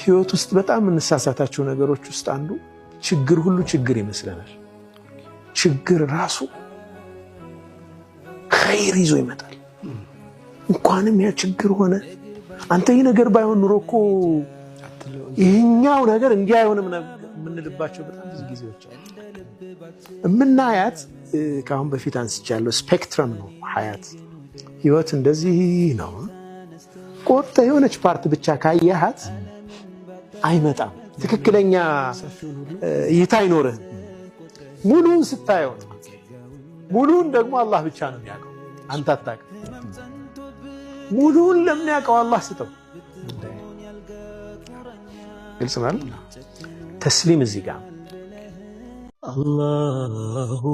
ህይወት ውስጥ በጣም እንሳሳታቸው ነገሮች ውስጥ አንዱ ችግር ሁሉ ችግር ይመስለናል። ችግር ራሱ ኸይር ይዞ ይመጣል። እንኳንም ያ ችግር ሆነ አንተ ይህ ነገር ባይሆን ኑሮ እኮ ይህኛው ነገር እንዲህ አይሆንም የምንልባቸው በጣም ብዙ ጊዜዎች አሉ። እምናያት ከአሁን በፊት አንስቻለሁ ስፔክትረም ነው ሀያት። ህይወት እንደዚህ ነው። ቆርጠ የሆነች ፓርት ብቻ ካየሃት አይመጣም። ትክክለኛ እይታ አይኖርህም። ሙሉን ስታየው ነው። ሙሉን ደግሞ አላህ ብቻ ነው የሚያውቀው፣ አንተ አታውቅም። ሙሉን ለሚያውቀው አላህ ስጠው። ግልጽ ማለት ተስሊም እዚህ ጋር አላሁ